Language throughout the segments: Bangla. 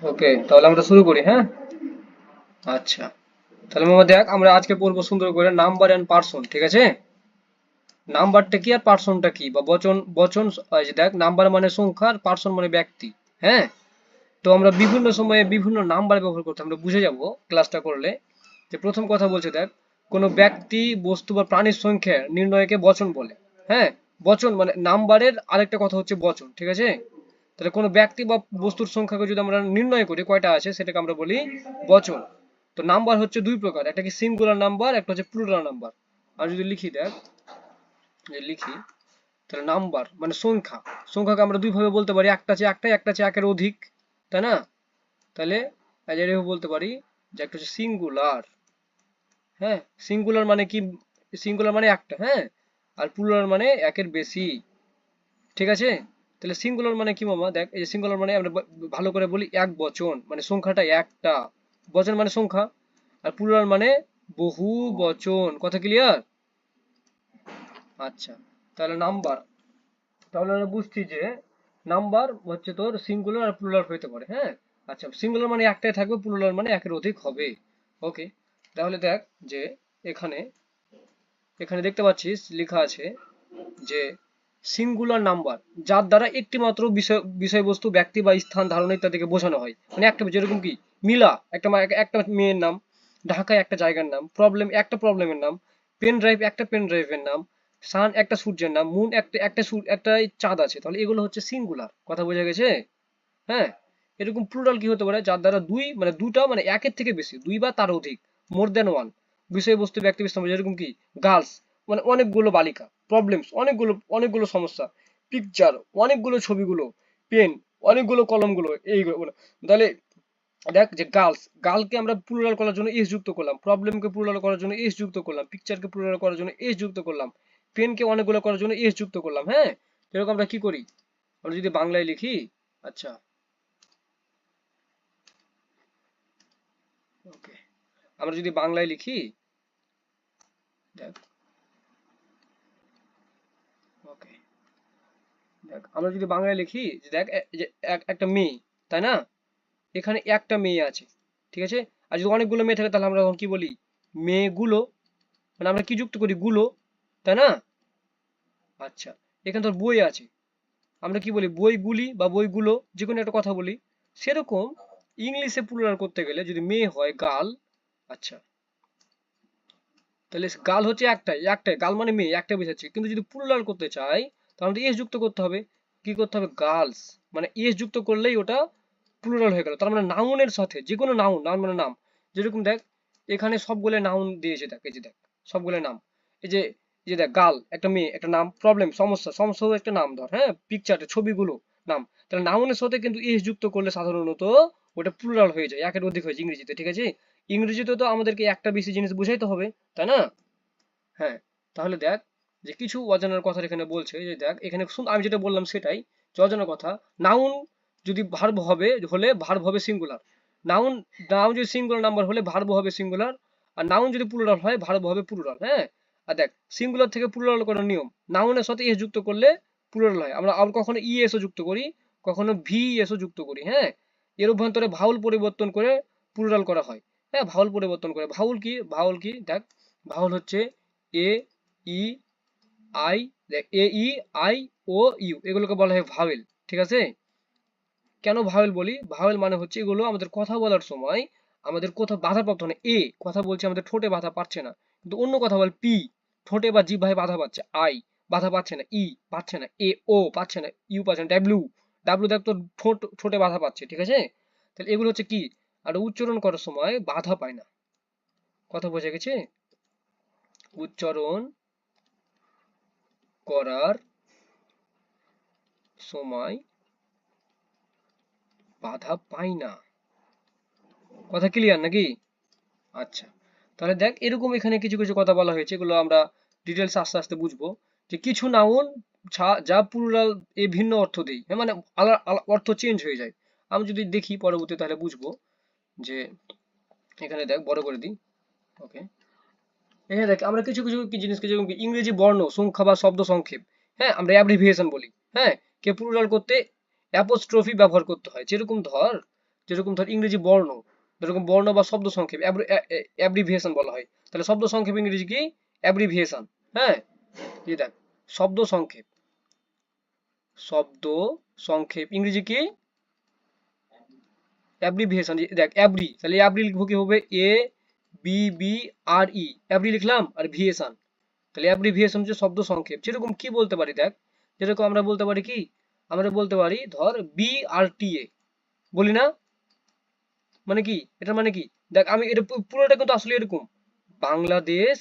ওকে, তাহলে আমরা শুরু করি, হ্যাঁ। আচ্ছা, তাহলে মামা দেখ, আমরা আজকে পড়বো সুন্দর করে নাম্বার এন্ড পার্সন, ঠিক আছে। নাম্বারটা কি আর পার্সনটা কি, বা বচন বচন। এই যে দেখ, নাম্বার মানে সংখ্যা আর পার্সন মানে ব্যক্তি, হ্যাঁ। তো আমরা বিভিন্ন সময়ে বিভিন্ন নাম্বার ব্যবহার করতে আমরা বুঝে যাব ক্লাসটা করলে। যে প্রথম কথা বলছে দেখ, কোনো ব্যক্তি বস্তু বা প্রাণীর সংখ্যা নির্ণয়কে বচন বলে, হ্যাঁ। বচন মানে নাম্বারের আরেকটা কথা হচ্ছে বচন, ঠিক আছে। তাহলে কোনো ব্যক্তি বা বস্তুর সংখ্যাকে যদি আমরা নির্ণয় করি কয়টা আছে সেটাকে আমরা বলি বচন। তো নাম্বার হচ্ছে দুই প্রকার, একটা কি সিঙ্গুলার নাম্বার, একটা হচ্ছে প্লুরাল নাম্বার। আর যদি লিখি দেখ, লিখি, তাহলে নাম্বার মানে সংখ্যা। সংখ্যাকে আমরা দুই ভাবে বলতে পারি, একটা চেয়ে একটাই, একটা চেয়ে একের অধিক, তাই না। তাহলে এভাবে বলতে পারি যে একটা হচ্ছে সিঙ্গুলার, হ্যাঁ। সিঙ্গুলার মানে কি, সিঙ্গুলার মানে একটা, হ্যাঁ। আর প্লুরাল মানে একের বেশি, ঠিক আছে। তাহলে সিঙ্গুলার মানে কি মামা, দেখ এই যে সিঙ্গুলার মানে আমরা ভালো করে বলি এক বচন, মানে সংখ্যাটা একটা, বচন মানে সংখ্যা। আর প্লুরাল মানে বহু বচন, কথা ক্লিয়ার। আচ্ছা, তাহলে নাম্বার, তাহলে আমরা বুঝছি যে নাম্বার হচ্ছে তোর সিঙ্গুলার আর প্লুরাল হইতে পারে, হ্যাঁ। আচ্ছা, সিঙ্গুলার মানে একটাই থাকবে, প্লুরাল মানে একের অধিক হবে। ওকে, তাহলে দেখ যে এখানে, এখানে দেখতে পাচ্ছিস লেখা আছে যে সিঙ্গুলার নাম্বার যার দ্বারা একটি মাত্র বিষয়বস্তু, ব্যক্তি বা স্থান, ধারণা ইত্যাদিকে বোঝানো হয়। মানে একটা, যেরকম কি মিলা একটা একটা মেয়ের নাম, ঢাকায় একটা জায়গার নাম, প্রবলেম একটা প্রবলেমের নাম, পেন ড্রাইভ একটা পেন ড্রাইভের নাম, সান একটা সূর্যের নাম, মুন একটা একটা একটা চাঁদ আছে। তাহলে এগুলো হচ্ছে সিঙ্গুলার, কথা বোঝা গেছে, হ্যাঁ। এরকম প্লুরাল কি হতে পারে, যার দ্বারা দুই মানে দুটা মানে একের থেকে বেশি, দুই বা তার অধিক, মোর দেন ওয়ান বিষয়বস্তু, ব্যক্তি বিশেষ, যেরকম কি গার্লস মানে অনেকগুলো বালিকা, প্রবলেমস অনেকগুলো অনেকগুলো সমস্যা, পিকচার অনেকগুলো ছবিগুলো, পেন অনেকগুলো কলমগুলো, এইগুলো। তাহলে দেখ যে গার্লস, গার্লকে আমরা প্লুরাল করার জন্য এস যুক্ত করলাম, প্রবলেমকে প্লুরাল করার জন্য এস যুক্ত করলাম, পিকচারকে প্লুরাল করার জন্য এস যুক্ত করলাম, পেনকে অনেকগুলো করার জন্য এস যুক্ত করলাম, হ্যাঁ। এরকম আমরা কি করি, আমরা যদি বাংলায় লিখি, আচ্ছা ওকে, আমরা যদি বাংলায় লিখি, দেখ ওকে, দেখ আমরা যদি বাংলায় লিখি যে দেখ যে একটা মেয়ে, তাই না, এখানে একটা মেয়ে আছে, ঠিক আছে। আর যদি অনেকগুলো মেয়ে থাকে তাহলে আমরা তখন কি বলি, মেয়েগুলো, মানে আমরা কি যুক্ত করি, গুলো, তাই না। আচ্ছা, এখানে তোর বই আছে, আমরা কি বলি, বইগুলি বা বইগুলো, যে কোনো একটা কথা বলি। সেরকম ইংলিশে প্লুরাল করতে গেলে যদি মেয়ে হয় গার্ল, আচ্ছা, তাহলে গার্ল হচ্ছে একটাই একটাই, গার্ল মানে মেয়ে একটা বোঝাচ্ছে। কিন্তু যদি প্লুরাল করতে চাই তাহলে আমাদের এস যুক্ত করতে হবে, কি করতে হবে, গার্লস, মানে এস যুক্ত করলেই ওটা প্লুরাল হয়ে গেল। তার মানে নাউনের সাথে, যে কোনো নাউন, নাউন মানে নাম, যেরকম দেখ এখানে সবগুলো নাউন দিয়েছে, দেখ এই যে দেখ সবগুলো নাম, এই যে এই যে দেখ গার্ল একটা মেয়ে একটা নাম, প্রবলেম সমস্যা, সমস্যা একটা নাম ধর, হ্যাঁ, পিকচারটা ছবিগুলো নাম। তাহলে নাউনের সাথে কিন্তু এস যুক্ত করলে সাধারণত ওটা প্লুরাল হয়ে যায়, একের অধিক হয়েছে ইংরেজিতে, ঠিক আছে। ইংরেজিতে তো আমাদেরকে একটা বেশি জিনিস বুঝাইতে হবে, তাই না। হ্যাঁ, তাহলে দেখ যে কিছু অজানার কথা এখানে বলছে, যে দেখ এখানে আমি যেটা বললাম সেটাই, যে অজানা কথা, নাউন যদি ভার্ব হবে হলে ভার্ব হবে সিঙ্গুলার, নাউন, নাউন যদি সিঙ্গুলার নাম্বার হলে ভার্ব হবে সিঙ্গুলার, আর নাউন যদি প্লুরাল হয় ভার্ব হবে প্লুরাল, হ্যাঁ। আর দেখ সিঙ্গুলার থেকে প্লুরাল করার নিয়ম, নাউনের সাথে এস যুক্ত করলে প্লুরাল হয়। আমরা আবার কখনো ইএসও যুক্ত করি, কখনো ভিএসও যুক্ত করি, হ্যাঁ। এর অভ্যন্তরে ভাউল পরিবর্তন করে প্লুরাল করা হয়, হ্যাঁ, ভাউল পরিবর্তন করে। ভাউল কি, ভাউল কি দেখ, ভাউল হচ্ছে এ ই আই, দেখ এ ই আই ও ইউ, এগুলোকে বলা হয় ভাওয়েল, ঠিক আছে। কেন ভাওয়েল বলি, ভাওয়েল মানে হচ্ছে এগুলো আমাদের কথা বলার সময় আমাদের কোথাও বাধাপ্রাপ্ত, মানে এ কথা বলছে আমাদের ঠোঁটে বাধা পাচ্ছে না, কিন্তু অন্য কথা বল পি ঠোঁটে বা জিহ্বায় বাধা পাচ্ছে, আই বাধা পাচ্ছে না, ই পাচ্ছে না, এ ও পাচ্ছে না, ইউ পাচ্ছে না, ডাব্লিউ, ডাব্লিউ দেখ তোর ঠোঁটে বাধা পাচ্ছে, ঠিক আছে। তাহলে এগুলো হচ্ছে কি, আর উচ্চারণ করার সময় বাধা পায় না, কথা বোঝা গেছে। উচ্চারণ করার সময় বাধা পাই না, কথা ক্লিয়ার নাকি। আচ্ছা, তাহলে দেখ এরকম এখানে কিছু কিছু কথা বলা হয়েছে, এগুলো আমরা ডিটেলস আস্তে আস্তে বুঝবো। যে কিছু নাউন যা প্লুরাল এ ভিন্ন অর্থ দেয়, হ্যাঁ, মানে অর্থ চেঞ্জ হয়ে যায়। আমি যদি দেখি পরবর্তী তাহলে বুঝবো। যে এখানে দেখ বড় করে দিই, ওকে, এখানে দেখ আমরা কিছু কিছু কি জিনিসকে, যেরকম কি ইংরেজি বর্ণ সংখ্যা বা শব্দ সংক্ষেপ, হ্যাঁ, আমরা অ্যাব্রিভিয়েশন বলি। হ্যাঁ, কে প্লুরাল করতে অ্যাপোস্ট্রফি ব্যবহার করতে হয়। যেরকম ধর ইংরেজি বর্ণ, যেরকম বর্ণ বা শব্দ সংক্ষেপ অ্যাব্রিভিয়েশন বলা হয়। তাহলে শব্দ সংক্ষেপ ইংরেজি কি? অ্যাব্রিভিয়েশন। হ্যাঁ, এই দেখ, শব্দ সংক্ষেপ, শব্দ সংক্ষেপ ইংরেজি কি? অ্যাব্রিভিয়েশন। দেখ অ্যাব্রি, তাহলে অ্যাব্রি লিখবো কি হবে? এ বি বি আর ই, অ্যাব্রি লিখলাম, আর ভিয়েশন, তাহলে অ্যাব্রিভিয়েশন হচ্ছে শব্দ সংক্ষেপ। যেরকম কি বলতে পারি দেখ, যেরকম আমরা বলতে পারি কি, আমরা বলতে পারি ধর BRTA, বলি না? মানে কি এটা, মানে কি দেখ, আমি এটা পুরোটা কিন্তু আসলে এরকম: Bangladesh,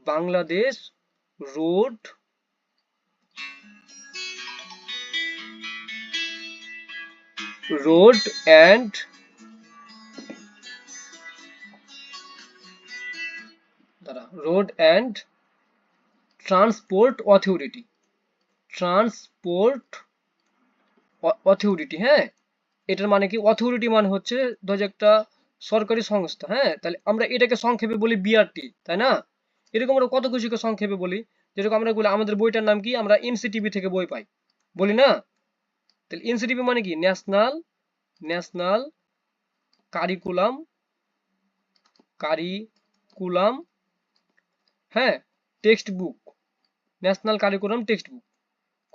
Bangladesh road, road and road and transport authority, transport authority. হ্যাঁ, এটার মানে কি? অথরিটি মানে হচ্ছে ধর যে একটা সরকারি সংস্থা। হ্যাঁ, তাহলে আমরা এটাকে সংক্ষেপে বলি BRT, তাই না? এরকম আমরা কত কিছুকে সংক্ষেপে বলি। যেরকম আমরা বলি আমাদের বইটার নাম কি, আমরা NCTB থেকে বই পাই, বলি না? তাহলে NCTB মানে কি? ন্যাশনাল, ন্যাশনাল কারিকুলাম, কারিকুলাম, হ্যাঁ, text book, national curriculum text book.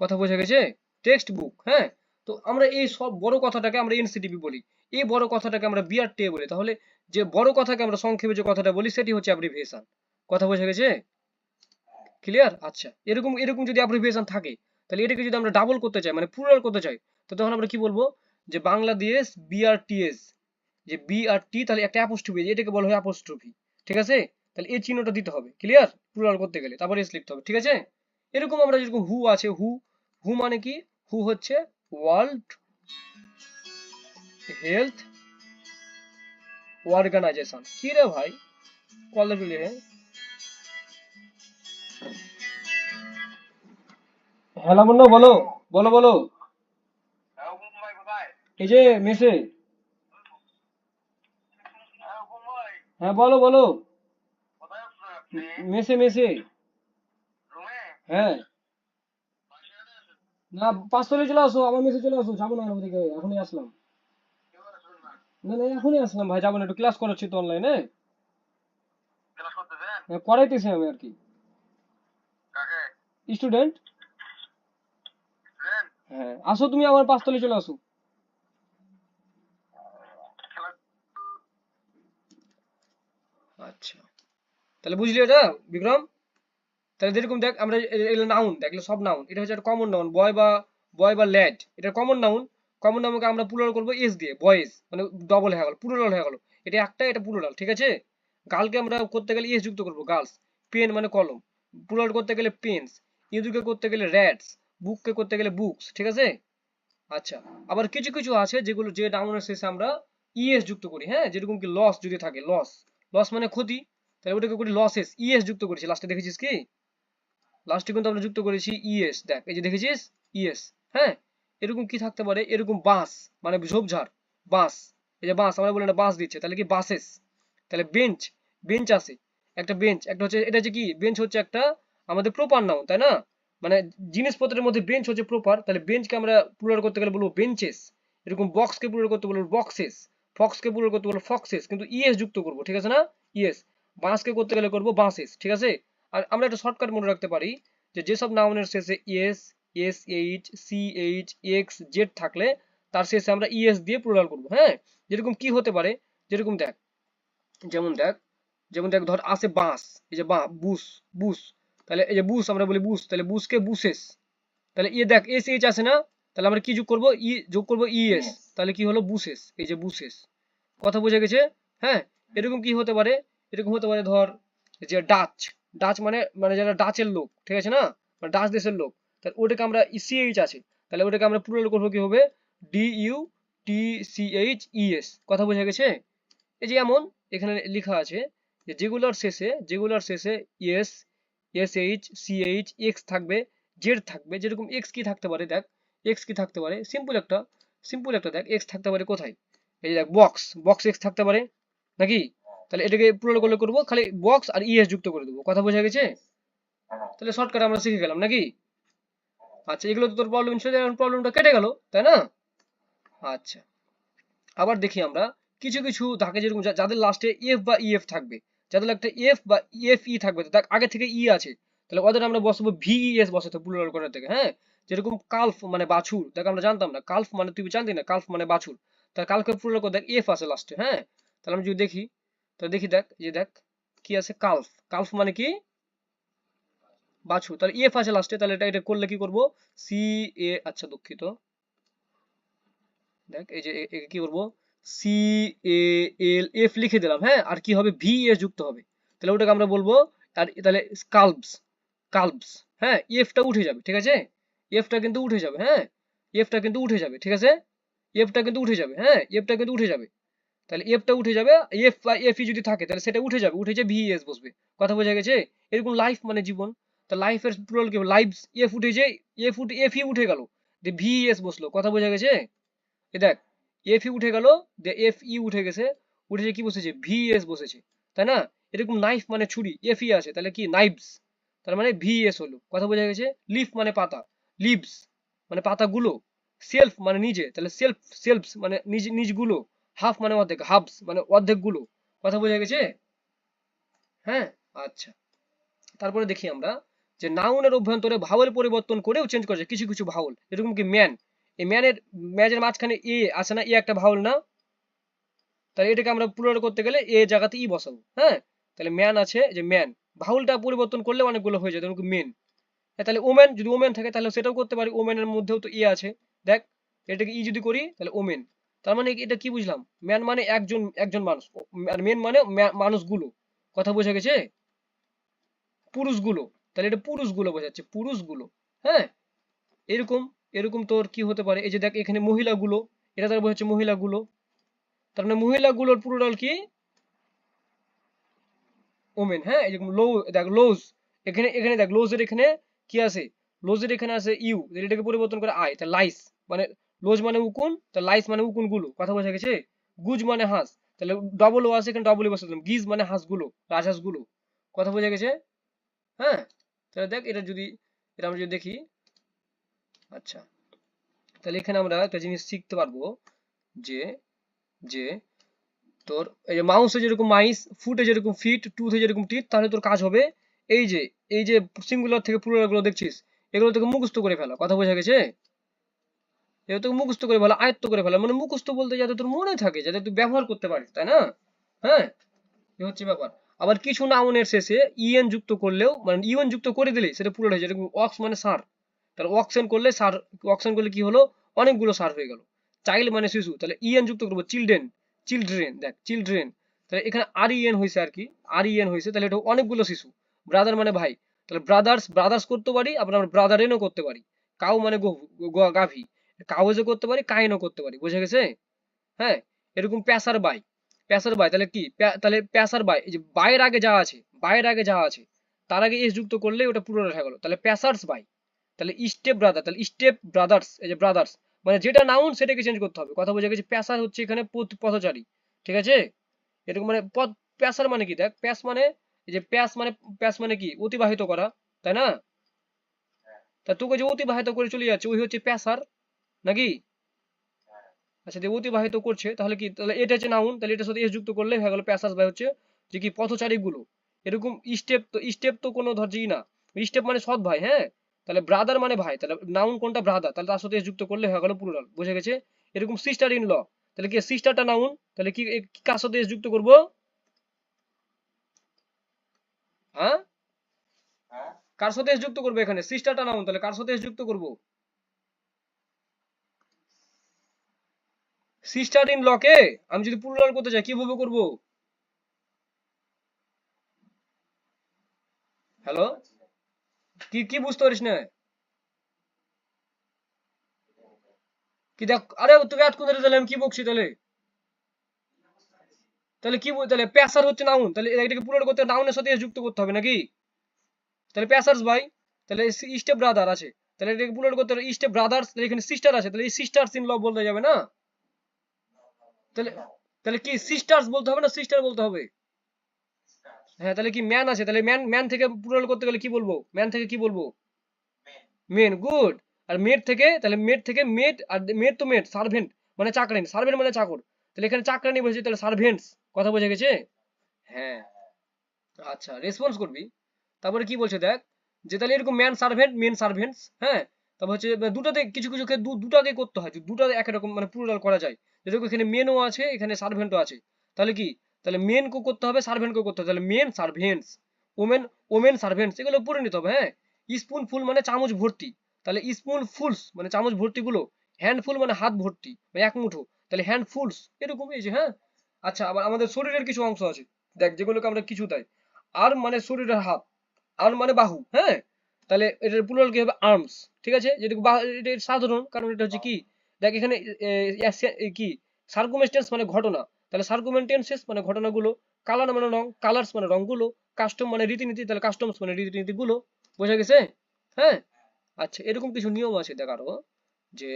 কথা বোঝা গেছে? Text book. হ্যাঁ, তো আমরা এই সব বড় কথাটাকে আমরা NCTB বলি, এই বড় কথাটাকে আমরা BRTA বলি। তাহলে যে বড় কথাকে আমরা সংক্ষেপে যে কথাটা বলি সেটি হচ্ছে অ্যাব্রিভিয়েশন। কথা বোঝা গেছে? ক্লিয়ার? আচ্ছা, এরকম এরকম যদি অ্যাব্রিভিয়েশন থাকে, তাহলে এটাকে যদি আমরা ডাবল করতে চাই, মানে প্লুরাল করতে চাই, তো তখন আমরা কি বলবো? যে বাংলাদেশ BRTS, যে BRT, তাহলে একটা অ্যাপোস্ট্রফি, এটাকে বলা হয় অ্যাপোস্ট্রফি। ঠিক আছে? তাহলে এই চিহ্নটা দিতে হবে। ক্লিয়ার? প্লুরাল করতে গেলে তারপর এস লিখতে হবে। ঠিক আছে? এরকম আমরা যেরকম হু আছে, হু, হু মানে কি? হু হচ্ছে ওয়ার্ল্ড হেলথ অর্গানাইজেশন। কি রে ভাই, কল দিলে? হ্যাঁ লাবণ্য, বলো, বলো বলো। এই যে মেসে। হ্যাঁ বলো বলো। মেসে মেসে। হ্যাঁ, না, পাঁচতলায় চলে আসো, আমার মেসে চলে আসো, যাবো না ওদিকে, এখনই আসলাম। না না, এখনই আসলাম ভাই, যাবো না, একটু ক্লাস করাচ্ছি তো অনলাইনে। করাইতেছি আমি আর কি, স্টুডেন্ট। হ্যাঁ, আসো তুমি আমার পাঁচতলায় চলে আসো। আচ্ছা, তাহলে বুঝলি এটা বিক্রম? তাহলে যেরকম দেখ, আমরা এগুলো নাউন, দেখলে সব নাউন, এটা হচ্ছে একটা কমন নাউন। বয় বা ল্যাড, এটা কমন নাউন। কমন নাউনকে আমরা প্লুরাল করবো এস দিয়ে, বয়েজ, মানে ডবল হয়ে গেল, প্লুরাল হয়ে গেল। এটা একটা, এটা প্লুরাল। ঠিক আছে? গার্লকে আমরা করতে গেলে এস যুক্ত করবো, গার্লস। পেন মানে কলম, প্লুরাল করতে গেলে পেন্স। ইঁদুরকে করতে গেলে র্যাটস। বুককে করতে গেলে বুকস। ঠিক আছে? আচ্ছা, আবার কিছু কিছু আছে যেগুলো, যে নাউনের শেষে আমরা যুক্ত করি। হ্যাঁ, যেরকম কি লস যদি থাকে, লস, লস মানে ক্ষতি, তাহলে ওটাকে করি লসেস, যুক্ত করেছি লাস্টে, দেখেছিস কি? লাস্টে কিন্তু আমরা যুক্ত করেছি দেখ, এই যে দেখেছিস, ইএস। হ্যাঁ, এরকম কি থাকতে পারে? এরকম বাস, মানে ঝোপঝাড়, বাস। এই যে বাস, আমরা বলি না বাস দিচ্ছে, তাহলে কি বাসেস। তাহলে বেঞ্চ, বেঞ্চ আছে, একটা বেঞ্চ, একটা হচ্ছে, এটা হচ্ছে কি, বেঞ্চ হচ্ছে একটা আমাদের প্রপার নাউন, তাই না? মানে জিনিসপত্রের মধ্যে বেঞ্চ হচ্ছে প্রপার, তাহলে বেঞ্চকে আমরা প্লুরাল করতে গেলে বলবো বেঞ্চেস। এরকম বক্সকে প্লুরাল করতে বলবো বক্সেস, ফক্সকে প্লুরাল করতে বলবো ফক্সেস, কিন্তু যুক্ত করবো। ঠিক আছে না? ইএস। বাঁশকে করতে গেলে করবো বাঁশেস। ঠিক আছে? আর আমরা একটা শর্টকাট মনে রাখতে পারি, যে যেসব নাউনের শেষে SH, CH, X, Z থাকলে তার শেষে আমরা দিয়ে প্লুরাল করবো। হ্যাঁ, যেরকম কি হতে পারে, যেরকম দেখ, যেমন দেখ, ধর আছে বাঁশ, এই যে বুস, বুস, তাহলে এই যে বুস আমরা বলি বুস, তাহলে বুসকে বুসেস। তাহলে দেখ SH আছে না, তাহলে আমরা কি যোগ করবো? যোগ করবো ES, তাহলে কি হলো? বুসেস। এই যে বুসেস। কথা বোঝা গেছে? হ্যাঁ, এরকম কি হতে পারে? এরকম হতে পারে ধর, যে ডাচ, ডাচ মানে মানে যারা ডাচের লোক, ঠিক আছে না, মানে ডাচ দেশের লোক, তাহলে ওটাকে আমরা CH আছে, তাহলে ওটাকে আমরা প্লুরাল করবো কি হবে? DUTCHES। কথা বোঝা গেছে? এই যে এমন এখানে লেখা আছে যে যেগুলোর শেষে এস, SH, CH, X থাকবে, জেড থাকবে। যেরকম এক্স কি থাকতে পারে দেখ, এক্স কি থাকতে পারে? সিম্পল একটা দেখ, এক্স থাকতে পারে কোথায়? এই যে দেখ, বক্স, বক্স এক্স থাকতে পারে নাকি? তাহলে এটাকে প্লুরাল করলে করবো খালি বক্স আর যুক্ত করে দেবো। কথা বোঝা গেছে? তাহলে শর্টকাট আমরা শিখে গেলাম নাকি? আচ্ছা, এগুলো তো তোর প্রবলেম ছিল, এখন প্রবলেমটা কেটে গেল, তাই না? আচ্ছা, আবার দেখি আমরা কিছু কিছু থাকে যেরকম যাদের লাস্টে এফ বা ইএফ থাকবে, যাদের একটা এফ বা এফ ই থাকবে, তো তার আগে থেকে ই আছে, তাহলে ওদের আমরা বসাবো ভিইএস বসাতে প্লুরাল করার থেকে, হ্যাঁ। যেরকম কালফ মানে বাছুর, দেখ আমরা জানতাম না কালফ মানে, তুই জানতি না কালফ মানে বাছুর, তার কালফের প্লুরাল করে দেখ এফ আছে লাস্টে, হ্যাঁ। তাহলে আমি যদি দেখি, তাহলে দেখি দেখ এই যে দেখ কি আছে, কালফ, কালফ মানে কি বাছুর, তাহলে এফ আছে লাস্টে, তাহলে এটা করলে কি করব, সি এ, আচ্ছা দুঃখিত, দেখ এই যে কি করব, সি এ এল এফ লিখে দিলাম, হ্যাঁ, আর কি হবে ভি এস যুক্ত হবে, তাহলে ওটাকে আমরা বলবো, আর তাহলে স্কাল্পস, কাল্পস, হ্যাঁ, এফটা উঠে যাবে, ঠিক আছে, এফটা কিন্তু উঠে যাবে, হ্যাঁ, এফটা কিন্তু উঠে যাবে, ঠিক আছে, এফটা কিন্তু উঠে যাবে, হ্যাঁ, এফটা কিন্তু উঠে যাবে, তাহলে এফটা উঠে যাবে, এফ বা এফ ই যদি থাকে তাহলে সেটা উঠে যাবে, উঠে যে ভিএস বসবে, কথা বোঝা গেছে? এরকম লাইফ মানে জীবন, তা লাইফের প্লুরাল কি হবে, লাইভস, এফ উঠে যে, এফ ই উঠে গেল, যে ভিএস বসলো, কথা বোঝা গেছে? এ দেখ এফ ই উঠে গেল, এফ ই উঠে গেছে, উঠে কি বসেছে, ভিএস বসেছে, তাই না? এরকম নাইফ মানে ছুরি, এফ ই আছে, তাহলে কি নাইভস, তার মানে ভিএস হলো, কথা বোঝা গেছে? লিফ মানে পাতা, লিভস মানে পাতাগুলো, সেলফ মানে নিজে, তাহলে সেলফ, সেলফস মানে নিজ নিজগুলো, হাফ মানে অর্ধেক, হাফস মানে অর্ধেক গুলো, কথা বোঝা গেছে? হ্যাঁ, আচ্ছা, তারপরে দেখি আমরা যে নাউনের অভ্যন্তরে ভাওয়েল পরিবর্তন করেও চেঞ্জ করেছে কিছু কিছু ভাওয়েল, এরকম কি ম্যান, এই ম্যানের, ম্যাজের মাঝখানে এ আছে না, এ একটা ভাওয়েল না, তাহলে এটাকে আমরা প্লুরাল করতে গেলে এ জায়গাতে ই বসাবো, হ্যাঁ। তাহলে ম্যান আছে, যে ম্যান, ভাউলটা পরিবর্তন করলে অনেকগুলো হয়ে যায়, যেমন মেন, তাহলে ওমেন, যদি ওমেন থাকে তাহলে সেটাও করতে পারি, ওমেনের মধ্যেও তো ই আছে, দেখ এটাকে ই যদি করি তাহলে ওমেন, তার মানে এটা কি বুঝলাম, ম্যান মানে একজন, একজন মানুষ, আর মেন মানে মানুষগুলো, কথা বোঝা গেছে, পুরুষগুলো, তাহলে এটা পুরুষগুলো বোঝাচ্ছে, পুরুষগুলো, হ্যাঁ। এরকম, এরকম তোর কি হতে পারে, এই যে দেখ এখানে মহিলাগুলো, এটা দ্বারা বোঝাচ্ছে মহিলাগুলো, তার মানে মহিলাগুলোর প্লুরাল কি, ওমেন, হ্যাঁ। এরকম লো, দেখ লোজ, এখানে এখানে দেখ লোজের এখানে কি আছে, লোজের এখানে আছে ইউ, এটাকে পরিবর্তন করে আই, তা লাইস মানে, লোজ মানে উকুন, তা লাইস মানে উকুন গুলো, কথা বোঝা গেছে? গুজ মানে হাঁস, তাহলে ডবল ও আছে এখানে, ডবল ই বসে দিলাম, গিজ মানে হাঁস গুলো, রাজহাঁস গুলো, কথা বোঝা গেছে? হ্যাঁ, তাহলে দেখ এটা যদি, এটা আমরা যদি দেখি, আচ্ছা, তাহলে এখানে আমরা একটা জিনিস শিখতে পারবো, যে যে তোর এই যে মাউসে যেরকম মাইস, ফুটে যেরকম ফিট, টুথে যেরকম টিথ, তাহলে তোর কাজ হবে এই যে, এই যে সিঙ্গুলার থেকে প্লুরাল গুলো দেখছিস, এগুলো থেকে মুখস্থ করে ফেলা, কথা বোঝা গেছে? এগুলো থেকে মুখস্থ করে ফেলা, আয়ত্ত করে ফেলা, মানে মুখস্থ বলতে যাতে তোর মনে থাকে, যাতে তুই ব্যবহার করতে পারিস, তাই না? হ্যাঁ, এই হচ্ছে ব্যাপার। আবার কিছু নাউনের শেষে ইএন যুক্ত করলেও, মানে ইউএন যুক্ত করে দিলেই সেটা প্লুরাল হয়ে যায়, যেরকম ওয়াক্স মানে সার, তাহলে ওয়াক্সেন করলে সার, ওয়াক্সেন করলে কি হলো, অনেকগুলো সার হয়ে গেল। চাইল্ড মানে শিশু, তাহলে ইএন যুক্ত করবো, চিলড্রেন, চিলড্রেন, দেখ চিলড্রেন, তাহলে এখানে আর ইএন হয়েছে, আর কি আর ইএন হয়েছে, তাহলে এটা অনেকগুলো শিশু। ব্রাদার মানে ভাই, তাহলে ব্রাদার্স, ব্রাদার্স করতে পারি, আবার আমরা ব্রাদারেনও করতে পারি। কাউ মানে গাভী, কাউজও করতে পারি, কাইনও করতে পারি, বুঝে গেছে? হ্যাঁ, এরকম প্যাসার বাই, প্যাসার বাই তাহলে কি, তাহলে প্যাসার বাই, এই যে বাইয়ের আগে যা আছে, বাইয়ের আগে যা আছে তার আগে এস যুক্ত করলে ওটা প্লুরাল হয়ে গেল, তাহলে প্যাসার্স বাই, তাহলে স্টেপ ব্রাদার, তাহলে স্টেপ ব্রাদার্স, এই যে ব্রাদার্স, মানে যেটা নাউন সেটাকে চেঞ্জ করতে হবে, কথা বোঝা গেছে? প্যাসার হচ্ছে এখানে পথচারী, ঠিক আছে, এরকম মানে পথ, প্যাসার মানে কি, দেখ প্যাস মানে, এই যে প্যাস মানে, প্যাস মানে কি অতিবাহিত করা, তাই না? তা তোকে যে অতিবাহিত করে চলে যাচ্ছে ওই হচ্ছে প্যাসার, নাকি? আচ্ছা, যে অতিবাহিত করছে, তাহলে কি, তাহলে এটা হচ্ছে নাউন, তাহলে এটার সাথে এস যুক্ত করলে হয়ে গেল প্যাসার্স বাই, হচ্ছে যে কি পথচারী গুলো। এরকম স্টেপ, তো স্টেপ তো কোনো ধরছি না, স্টেপ মানে সৎ ভাই, হ্যাঁ। তাহলে ব্রাদার মানে ভাই, তাহলে নাউন কোনটা, ব্রাদার, তাহলে তার সাথে এস যুক্ত করলে হয়ে গেল প্লুরাল, বুঝে গেছে? এরকম সিস্টার ইন ল, তাহলে কি সিস্টারটা নাউন, তাহলে কি কার সাথে এস যুক্ত করব, হ্যাঁ, কার সাথে এস যুক্ত করবো, এখানে সিস্টারটা নাউন, তাহলে কার সাথে এস যুক্ত করব, সিস্টার ইন ল কে আমি যদি প্লুরাল করতে চাই কিভাবে করব? হ্যালো, কি কি বুঝতে পারিস না? কি দেখ, আরে তোকে এত কথা তাহলে আমি কি বকছি তাহলে? তাহলে কি তাহলে প্যাসার হচ্ছে নাউন, তাহলে এটাকে পুরো করতে নাউনের সাথে এস যুক্ত করতে হবে নাকি? তাহলে প্যাসার্স ভাই, তাহলে স্টেপ ব্রাদার আছে, তাহলে এটাকে পুরো করতে হবে স্টেপ ব্রাদার্স, তাহলে এখানে সিস্টার আছে, তাহলে এই সিস্টার্স ইন ল বলতে যাবে না? তাহলে, তাহলে কি সিস্টার্স বলতে হবে না সিস্টার বলতে হবে? হ্যাঁ, তাহলে কি ম্যান আছে, তাহলে ম্যান, ম্যান থেকে প্লুরাল করতে গেলে কি বলবো, ম্যান থেকে কি বলবো, মেন, গুড। আর মেড থেকে, তাহলে মেড থেকে মেড, আর মেড তো মেড, সার্ভেন্ট মানে চাকরানি, সার্ভেন্ট মানে চাকর, তাহলে এখানে চাকরানি বলছি, তাহলে সার্ভেন্টস। কথা বোঝা গেছে? হ্যাঁ। আচ্ছা, রেসপন্স করবি। তারপরে কি বলছে দেখ, যে তাহলে এরকম ম্যান সার্ভেন্ট, মেন সার্ভেন্টস, হ্যাঁ। তারপর হচ্ছে দুটাতে কিছু কিছু ক্ষেত্রে দুটাকে করতে হয়, যে দুটা একরকম মানে প্লুরাল করা যায়। যেরকম এখানে মেনও আছে, এখানে সার্ভেন্টও আছে, তাহলে কি, তাহলে মেন কো করতে হবে, সার্ভেন্ট কো করতে হবে, তাহলে men servants, women, women servants, এগুলো পড়ে নিতে হবে, হ্যাঁ। স্পুন ফুল মানে চামচ ভর্তি, তাহলে স্পুন ফুলস মানে চামচ ভর্তি গুলো, হ্যান্ডফুল মানে হাত ভর্তি মানে এক মুঠো, তাহলে হ্যান্ডফুলস, এরকম এই যে, হ্যাঁ। আচ্ছা, আবার আমাদের শরীরের কিছু অংশ আছে, দেখ যেগুলোকে আমরা কিছু দেয়, আর্ম মানে শরীরের হাত, আর্ম মানে বাহু, হ্যাঁ। তাহলে এটার প্লুরাল কি হবে, আর্মস। ঠিক আছে, যেটা এটা সাধারণ, কারণ এটা হচ্ছে কি, দেখ এখানে কি সার্কুমেস্টেন্স মানে ঘটনা, তাহলে সার্কুমেন্টেন্সেস মানে ঘটনাগুলো, কালার মানে রং, কালার্স মানে রংগুলো, কাস্টম মানে রীতিনীতি, তাহলে কাস্টমস মানে রীতিনীতিগুলো। বোঝা গেছে? হ্যাঁ। আচ্ছা, এরকম কিছু নিয়ম আছে দেখ আরো, যে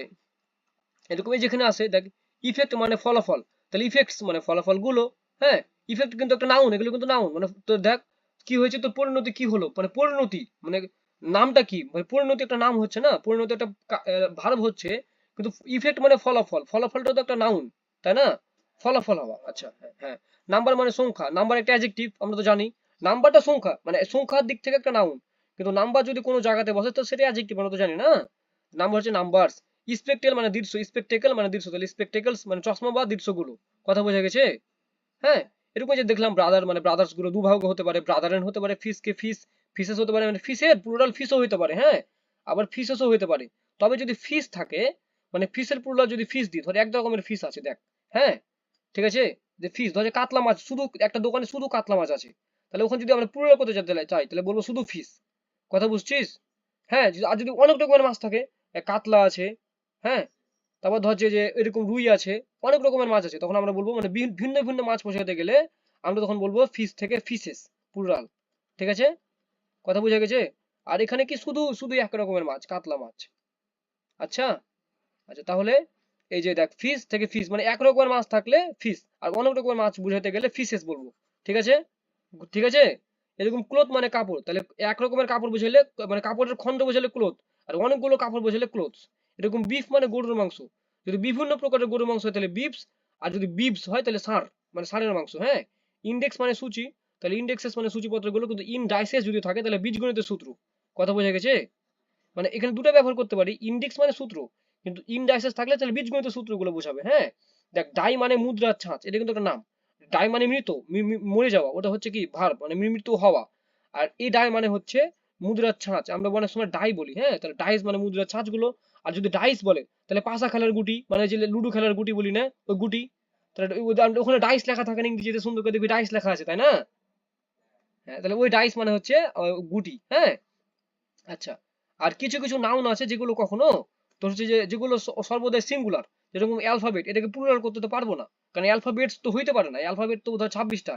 এরকম এই যেখানে আছে দেখ, ইফেক্ট মানে ফলাফল, তাহলে ইফেক্টস মানে ফলাফল গুলো, হ্যাঁ। ইফেক্ট কিন্তু একটা নাউন, এগুলো কিন্তু নাউন, মানে তো দেখ কি হয়েছে, তোর পরিণতি কি হলো, মানে পরিণতি মানে নামটা কি, মানে পরিণতি একটা নাম হচ্ছে না, পরিণতি একটা ভার্ব হচ্ছে, কিন্তু ইফেক্ট মানে ফলাফল, ফলাফলটা তো একটা নাউন, তাই না, ফলাফল হওয়া। আচ্ছা, হ্যাঁ, হ্যাঁ। নাম্বার মানে সংখ্যা, নাম্বার একটা অ্যাডজেক্টিভ, আমরা তো জানি, নাম্বারটা সংখ্যা মানে সংখ্যার দিক থেকে একটা নাউন, কিন্তু নাম্বার যদি কোনো জায়গাতে বসে তো সেটা অ্যাডজেক্টিভ, আমরা তো জানি না, নাম্বার হচ্ছে নাম্বার। স্পেকটেল মানে দৃশ্য, স্পেকটেকল মানে দৃশ্য, তাহলে স্পেকটেকলস মানে চশমা বা দৃশ্যগুলো। কথা বোঝা গেছে? হ্যাঁ। এরকম যে দেখলাম ব্রাদার মানে ব্রাদার্স গুলো দুভাগ হতে পারে, ব্রাদারেন হতে পারে, ফিস কে ফিস, ফিসেস হতে পারে, মানে ফিসের প্লুরাল ফিসও হতে পারে, হ্যাঁ। আবার ফিসেসও হতে পারে। তবে যদি ফিস থাকে, মানে ফিসের প্লুরাল যদি ফিস দিই, ধর এক রকমের ফিস আছে দেখ, হ্যাঁ। ঠিক আছে, যে ফিস ধর যে কাতলা মাছ, শুধু একটা দোকানে শুধু কাতলা মাছ আছে, তাহলে ওখানে যদি আমরা প্লুরাল করতে চাই তাহলে বলবো শুধু ফিস। কথা বুঝছিস? হ্যাঁ, আর যদি অনেক রকমের মাছ থাকে, কাতলা আছে, হ্যাঁ, তারপর ধর যে এরকম রুই আছে, অনেক রকমের মাছ আছে, তখন আমরা বলবো মানে ভিন্ন ভিন্ন মাছ বোঝাতে গেলে আমরা তখন বলবো ফিশ থেকে ফিশেস, প্লুরাল। ঠিক আছে, কথা বোঝা গেছে? আর এখানে কি শুধু শুধু এক রকমের মাছ, কাতলা মাছ। আচ্ছা। আচ্ছা, তাহলে এই যে দেখ, ফিশ থেকে ফিশ মানে এক রকমের মাছ থাকলে ফিশ, আর অনেক রকমের মাছ বোঝাতে গেলে ফিশেস বলবো। ঠিক আছে? ঠিক আছে। এরকম ক্লোথ মানে কাপড়, তাহলে এক রকমের কাপড় বোঝালে মানে কাপড়ের খন্ড বোঝালে ক্লোথ, আর অনেকগুলো কাপড় বোঝালে ক্লোথস। এরকম বিফ মানে গরুর মাংস, যদি বিভিন্ন প্রকারের গরুর মাংস হয় তাহলে বিফস, আর যদি বিফস হয় তাহলে ষাঁড় মানে ষাঁড়ের মাংস, হ্যাঁ। ইন্ডেক্স মানে সূচি, তাহলে ইন্ডেক্সেস মানে সূচিপত্রগুলো, কিন্তু ইনডাইসেস যদি থাকে তাহলে বীজগণিতের সূত্র। কথা বোঝা গেছে? মানে এখানে দুটো ব্যবহার করতে পারি, ইন্ডেক্স মানে সূত্র, কিন্তু ইনডাইসেস থাকলে তাহলে বীজগণিতের সূত্রগুলো বোঝাবে, হ্যাঁ। দেখ, ডাই মানে মুদ্রার ছাঁচ, এটা কিন্তু একটা নাম। ডাই মানে মৃত, মরে যাওয়া, ওটা হচ্ছে কি ভার্ব মানে মৃত্যু হওয়া। আর এই ডাই মানে হচ্ছে মুদ্রার ছাঁচ, আমরা অনেক সময় ডাই বলি, হ্যাঁ, তাহলে ডাইস মানে মুদ্রার ছাঁচ গুলো। আর যদি ডাইস বলে তাহলে পাশা খেলার গুটি, মানে যে লুডো খেলার গুটি বলি না, ওই গুটি। তাহলে ওখানে ডাইস লেখা থাকে না, ইংরেজিতে সুন্দর করে দেখবি ডাইস লেখা আছে, তাই না? হ্যাঁ, তাহলে ওই ডাইস মানে হচ্ছে গুটি, হ্যাঁ। আচ্ছা, আর কিছু কিছু নাউন আছে যেগুলো কখনো তোর হচ্ছে যে যেগুলো সর্বদাই সিঙ্গুলার, যেরকম অ্যালফাবেট, এটাকে প্লুরাল করতে তো পারবো না, কারণ অ্যালফাবেটস তো হইতে পারে না, অ্যালফাবেট তো ধর 26টা,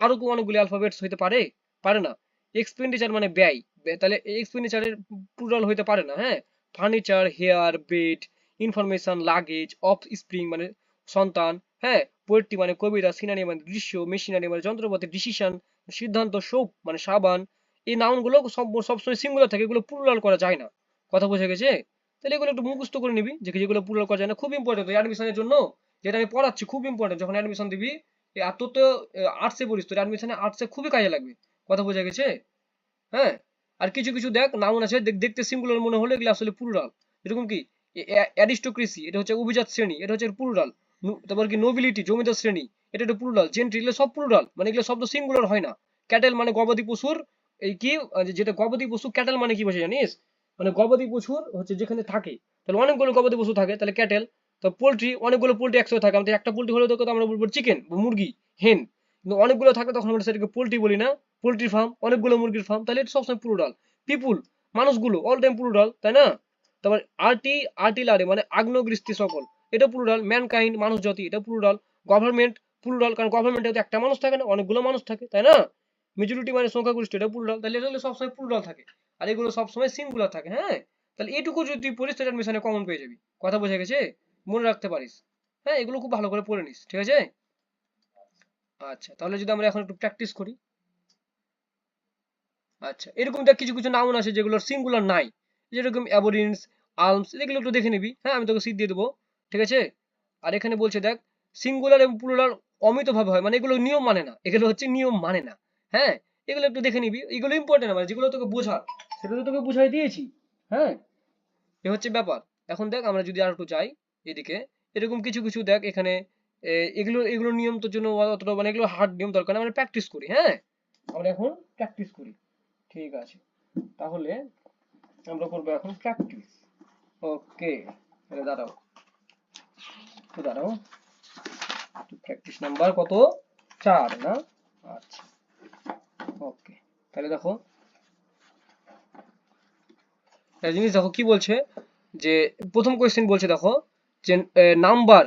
আরো অনেকগুলো অ্যালফাবেটস হইতে পারে, পারে না। এক্সপেন্ডিচার মানে ব্যয়, তাহলে এক্সপেন্ডিচারের প্লুরাল হইতে পারে না, হ্যাঁ। Furniture, hair, bed, information, luggage, offspring মানে সন্তান, হ্যাঁ। পোয়েট্রি মানে কবিতা, সিনারি মানে দৃশ্য, মেশিনারি মানে যন্ত্রপাতি, ডিসিশন সিদ্ধান্ত, সোপ মানে সাবান। এই নাউন গুলো সবসময় সিঙ্গুলার থাকে, এগুলো প্লুরাল করা যায় না। কথা বোঝা গেছে? তাহলে এগুলো একটু মুখস্থ করে নিবি, যে যেগুলো প্লুরাল করা যায় না, খুব ইম্পর্টেন্ট অ্যাডমিশনের জন্য, যেটা আমি পড়াচ্ছি খুব ইম্পর্টেন্ট, যখন অ্যাডমিশন দিবি। আর তোর তো আর্টসে পড়িস, তোর অ্যাডমিশনে আর্টসে খুবই কাজে লাগবে। কথা বোঝা গেছে? হ্যাঁ। আর কিছু কিছু দেখ নাউন আছে দেখতে সিঙ্গুলার মনে হলে এগুলো আসলে প্লুরাল। এরকম কি অ্যারিস্টোক্রেসি, এটা হচ্ছে অভিজাত শ্রেণী, এটা হচ্ছে প্লুরাল। তারপর কি নোবিলিটি, জমিদার শ্রেণী, এটা একটা প্লুরাল। জেন্ট্রি, এগুলো সব প্লুরাল, মানে এগুলো শব্দ সিঙ্গুলার হয় না। ক্যাটেল মানে গবাদি পশুর, এই কি যেটা গবাদি পশু, ক্যাটেল মানে কি বসে জানিস, মানে গবাদি পশুর হচ্ছে যেখানে থাকে, তাহলে অনেকগুলো গবাদি পশু থাকে তাহলে ক্যাটেল। তো পোল্ট্রি, অনেকগুলো পোল্ট্রি একসাথে থাকে, আমাদের একটা পোল্ট্রি হলে তো আমরা বলবো চিকেন বা মুরগি, হেন। কিন্তু অনেকগুলো থাকে তখন আমরা সেটাকে পোল্ট্রি বলি না, পোল্ট্রি ফার্ম, অনেকগুলো মুরগির ফার্ম, তাহলে এটা সবসময় প্লুরাল। পিপুল মানুষগুলো অল টাইম প্লুরাল, তাই না? তারপর আর্টিলারি মানে আগ্নেয়গিরি সকল, এটা প্লুরাল। ম্যানকাইন্ড মানুষ জাতি, এটা প্লুরাল। গভর্নমেন্ট প্লুরাল, কারণ গভর্নমেন্টে তো একটা মানুষ থাকে না, অনেকগুলো মানুষ থাকে, তাই না? মেজরিটি মানে সংখ্যাগরিষ্ঠ, এটা প্লুরাল, তাহলে এটা হলে সবসময় প্লুরাল থাকে। আর এগুলো সবসময় সিঙ্গুলার থাকে, হ্যাঁ। তাহলে এইটুকু যদি তুই পড়িস তোর অ্যাডমিশনে কমন পেয়ে যাবি। কথা বোঝা গেছে? মনে রাখতে পারিস। হ্যাঁ, এগুলো খুব ভালো করে পড়ে নিস, ঠিক আছে? আচ্ছা, তাহলে যদি আমরা এখন একটু প্র্যাকটিস করি। আচ্ছা, এরকম দেখ কিছু কিছু নাউন আছে যেগুলোর সিঙ্গুলার নাই, যেরকম অ্যাবোরিনস, আলমস, এগুলো একটু দেখে নিবি। হ্যাঁ, আমি তোকে সিট দিয়ে দেবো, ঠিক আছে। আর এখানে বলছে দেখ, সিঙ্গুলার এবং প্লুরাল অমিত ভাবে হয়, মানে এগুলো নিয়ম মানে না, এগুলো হচ্ছে নিয়ম মানে না। হ্যাঁ, এগুলো একটু দেখে নিবি, এগুলো ইম্পর্টেন্ট, মানে যেগুলো তোকে বোঝার সেটা তো তোকে বুঝাই দিয়েছি। হ্যাঁ, এ হচ্ছে ব্যাপার। এখন দেখ আমরা যদি আর একটু যাই এদিকে, এরকম কিছু কিছু দেখ এখানে, এগুলো এগুলো নিয়ম তোর জন্য অতটা, মানে এগুলো হার্ড নিয়ম দরকার না, আমরা প্র্যাকটিস করি। হ্যাঁ, আমরা এখন প্র্যাকটিস করি, ঠিক আছে। তাহলে আমরা করবো এখন প্র্যাকটিস। ওকে, তাহলে দাঁড়াও, তো দাঁড়াও, প্র্যাকটিস নাম্বার কত, 4 না? আচ্ছা, ওকে। তাহলে দেখো একটা জিনিস, দেখো কি বলছে, যে প্রথম কোয়েশ্চেন বলছে দেখো, যে নাম্বার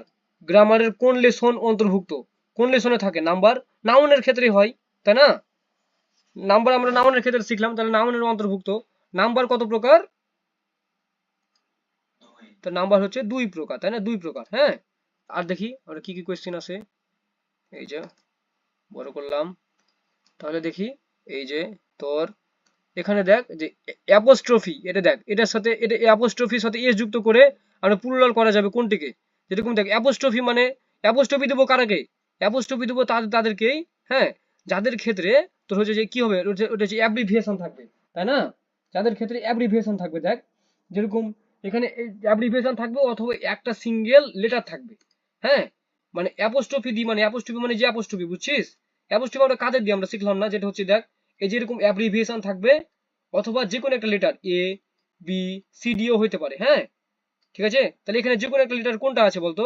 গ্রামারের কোন লেসন অন্তর্ভুক্ত, কোন লেসনে থাকে নাম্বার, নাউনের ক্ষেত্রে হয়, তাই না? নাম্বার আমরা নাউনের ক্ষেত্রে শিখলাম, তাহলে নাউনের অন্তর্ভুক্ত। নাম্বার কত প্রকার, তো নাম্বার হচ্ছে 2 প্রকার, তাই না? 2 প্রকার। হ্যাঁ, আর দেখি আমরা কি কি কোয়েশ্চেন আছে, এই যে বড় করলাম, তাহলে দেখি, এই যে তোর এখানে দেখ যে অ্যাপোস্ট্রফি, এটা দেখ, এটার সাথে এটা অ্যাপোস্ট্রফির সাথে এস যুক্ত করে আমরা প্লুরাল করা যাবে কোনটিকে, যেরকম দেখ অ্যাপোস্ট্রফি মানে, অ্যাপোস্ট্রফি দেবো কারাকে, অ্যাপোস্ট্রফি দেবো তাদেরকেই। হ্যাঁ, যাদের ক্ষেত্রে তোর হচ্ছে যে কি হবে, ওটা হচ্ছে অ্যাব্রিভিয়েশন থাকবে, তাই না? যাদের ক্ষেত্রে অ্যাব্রিভিয়েশন থাকবে, দেখ যেরকম এখানে অ্যাব্রিভিয়েশন থাকবে অথবা একটা সিঙ্গেল লেটার থাকবে। হ্যাঁ, মানে অ্যাপোস্ট্রফি দি, মানে অ্যাপোস্ট্রফি মানে যে অ্যাপোস্ট্রফি, বুঝছিস? অ্যাপোস্ট্রফি আমরা কাদের দিয়ে আমরা শিখলাম না, যেটা হচ্ছে দেখ, এই যে এরকম অ্যাব্রিভিয়েশন থাকবে অথবা যে কোনো একটা লেটার এ, বি, সি, ডিও হইতে পারে। হ্যাঁ, ঠিক আছে। তাহলে এখানে যে কোনো একটা লেটার কোনটা আছে বলতো,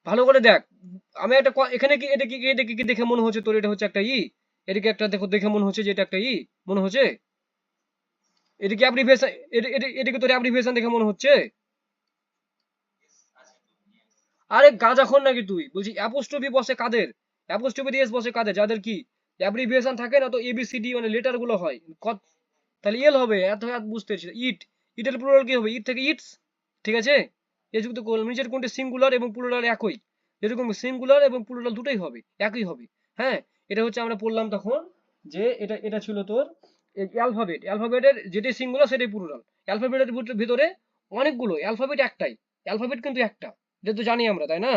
ভালো করে দেখ। আমি একটা এখানে কি এটা কি দেখে মনে হচ্ছে তোর এটা হচ্ছে একটা এদিকে একটা দেখো, দেখে মনে হচ্ছে যে এটা একটা মনে হচ্ছে, এদিকে অ্যাব্রিভিয়েশন, এদিকে তোর অ্যাব্রিভিয়েশন দেখে মনে হচ্ছে। আরে গাঁজাখোর নাকি তুই, বলছি অ্যাপোস্ট্রফি বসে কাদের, অ্যাপোস্ট্রফি দিয়ে বসে কাদের, যাদের কি অ্যাব্রিভিয়েশন থাকে না, তো এবিসিডি মানে লেটার গুলো হয়, তাহলে এল হবে, এত এত বুঝতে পেরেছি। ইটের প্লুরাল কি হবে, ইট থেকে ইটস, ঠিক আছে। এ যুক্ত করলাম, নিচের কোনটি সিঙ্গুলার এবং প্লুরাল একই, যেরকম সিঙ্গুলার এবং প্লুরাল দুটোই হবে, একই হবে। হ্যাঁ, এটা হচ্ছে আমরা পড়লাম তখন, যে এটা এটা ছিল তোর অ্যালফাবেট, অ্যালফাবেটের যেটি সিঙ্গুলার সেটাই প্লুরাল, অ্যালফাবেটের ভিতরে অনেকগুলো, অ্যালফাবেট একটাই, অ্যালফাবেট কিন্তু একটা, এটা তো জানি আমরা, তাই না?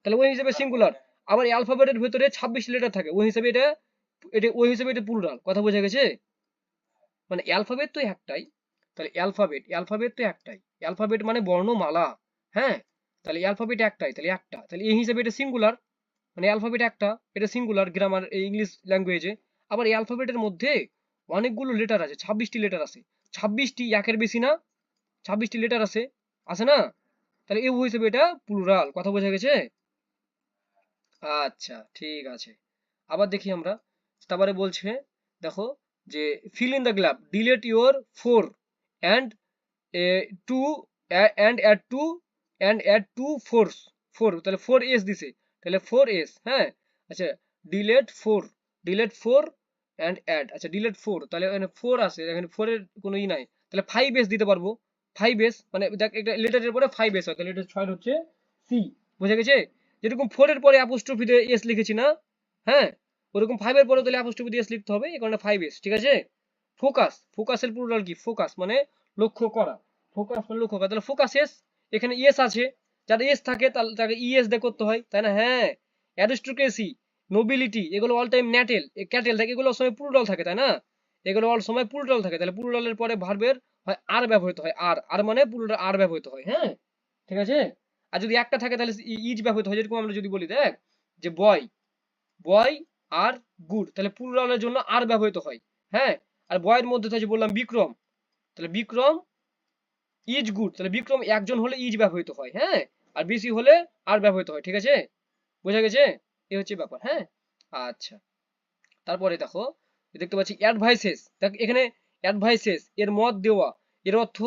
তাহলে ওই হিসেবে সিঙ্গুলার। আবার অ্যালফাবেটের ভিতরে 26 লেটার থাকে, ওই হিসেবে এটা, ওই হিসেবে এটা প্লুরাল, কথা বোঝা গেছে? মানে অ্যালফাবেট তো একটাই, তাহলে অ্যালফাবেট তো একটাই, অ্যালফাবেট মানে বর্ণমালা। হ্যাঁ, তাহলে অ্যালফাবেট একটাই, তাহলে একটা, তাহলে এই হিসেবে এটা সিঙ্গুলার, মানে অ্যালফাবেট একটা, এটা সিঙ্গুলার গ্রামার ইংলিশ ল্যাঙ্গুয়েজে। আবার এই অ্যালফাবেটের মধ্যে অনেকগুলো লেটার আছে, 26টি লেটার আছে, 26টি, একের বেশি না, 26টি লেটার আছে, আছে না? তাহলে এই হিসেবে এটা প্লুরাল, কথা বোঝা গেছে? আচ্ছা, ঠিক আছে। আবার দেখি আমরা, তারপরে বলছে দেখো, যে fill in the gap, delete your 4 and two and add two and add two fours, 4 তাহলে 4s দিছে, তাহলে 4s। হ্যাঁ, আচ্ছা, delete 4, delete 4 and add, আচ্ছা delete 4, তাহলে এখানে 4 আছে, এখানে 4 এর কোনো নাই, তাহলে 5s দিতে পারবো। 5s মানে দেখ একটা লেটারের পরে 5s হয়, তাহলে এটা 6 হচ্ছে সি, বুঝা গেছে? যেরকম 4 এর পরে অ্যাপোস্ট্রোফি দিয়ে এস লিখেছি না, হ্যাঁ, ওরকম 5 এর পরে তাহলে অ্যাপোস্ট্রোফি দিয়ে এস লিখতে হবে, এই কারণে 5s, ঠিক আছে। ফোকাস, ফোকাসের প্লুরাল কি, ফোকাস মানে লক্ষ্য করা, ফোকাস মানে লক্ষ্য করা, তাহলে ফোকাসেস, এখানে ইএস আছে, যাদের এস থাকে তাহলে তাকে ইএস দিয়ে করতে হয়, তাই না? হ্যাঁ, অ্যারিস্টোক্রেসি, নোবিলিটি, এগুলো অল টাইম ন্যাটেল, ক্যাটেল থাকে, এগুলো সময় প্লুরাল থাকে, তাই না? এগুলো অল সময় প্লুরাল থাকে, তাহলে প্লুরালের পরে ভার্বের হয় আর ব্যবহৃত হয়, আর আর মানে প্লুরাল আর ব্যবহৃত হয়। হ্যাঁ, ঠিক আছে। আর যদি একটা থাকে তাহলে ইজ ব্যবহৃত হয়, যেরকম আমরা যদি বলি দেখ, যে বয়, বয় আর গুড, তাহলে প্লুরালের জন্য আর ব্যবহৃত হয়। হ্যাঁ, আর বয়ের মধ্যে থাকে বললাম বিক্রম, তাহলে বিক্রম ইজ গুড, তাহলে বিক্রম একজন হলে ইজ ব্যবহৃত হয়। হ্যাঁ, আর বেশি হলে আর ব্যবহৃত হয়, ঠিক আছে, বোঝা গেছে? এই হচ্ছে ব্যাপার। হ্যাঁ, আচ্ছা, তারপরে দেখো, দেখতে পাচ্ছি অ্যাডভাইসেস, দেখ এখানে অ্যাডভাইসেস এর মত দেওয়া, এর অর্থ,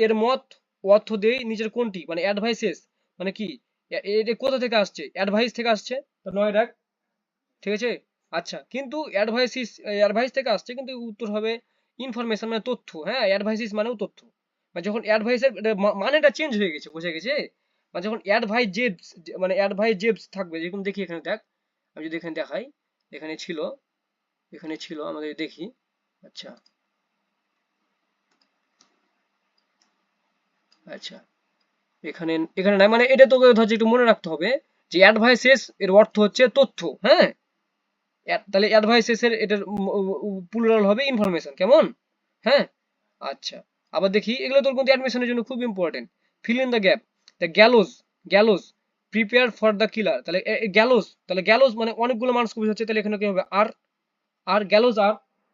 এর মত অর্থ দেই নিচের কোনটি, মানে অ্যাডভাইসেস মানে কি, এটা কোথা থেকে আসছে, অ্যাডভাইস থেকে আসছে, তো নয় রাখ, ঠিক আছে। আচ্ছা, কিন্তু অ্যাডভাইস থেকে আসছে, কিন্তু উত্তর হবে ইনফরমেশন মানে তথ্য। হ্যাঁ, অ্যাডভাইসিস মানেও তথ্য, মানে যখন অ্যাডভাইসের মানেটা চেঞ্জ হয়ে গেছে, বুঝে গেছে? মানে যখন অ্যাডভাইজেবস, মানে অ্যাডভাইজেবস থাকবে, যেরকম দেখি এখানে দেখ, আমি যদি এখানে দেখাই, এখানে ছিল, আমাদের দেখি। আচ্ছা আচ্ছা, এখানে এখানে নাই, মানে এটা তোকে ধর একটু মনে রাখতে হবে যে অ্যাডভাইসেস এর অর্থ হচ্ছে তথ্য, হ্যাঁ। তাহলে অ্যাডভাইসেস এর এটার প্লুরাল হবে ইনফরমেশন, কেমন? হ্যাঁ। আচ্ছা, আবার দেখি, এগুলো তোর কিন্তু অ্যাডমিশনের জন্য খুব important. Fill in the gap. The গ্যালোস, গ্যালোস prepare for the killer, তাহলে গ্যালোস, তাহলে গ্যালোস মানে অনেকগুলো মানুষকে বোঝাচ্ছে, তাহলে এখানে কি হবে? আর, আর গ্যালোস আর,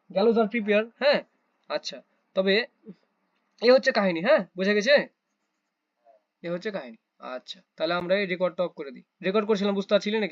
গ্যালোস আর প্রিপেয়ার, হ্যাঁ। আচ্ছা, তবে এ হচ্ছে কাহিনী, হ্যাঁ, বোঝা গেছে? এ হচ্ছে কাহিনী। আচ্ছা, তাহলে আমরা এই রেকর্ডটা অফ করে দিই। রেকর্ড করছিলাম, বুঝতে পারছিলি নাকি?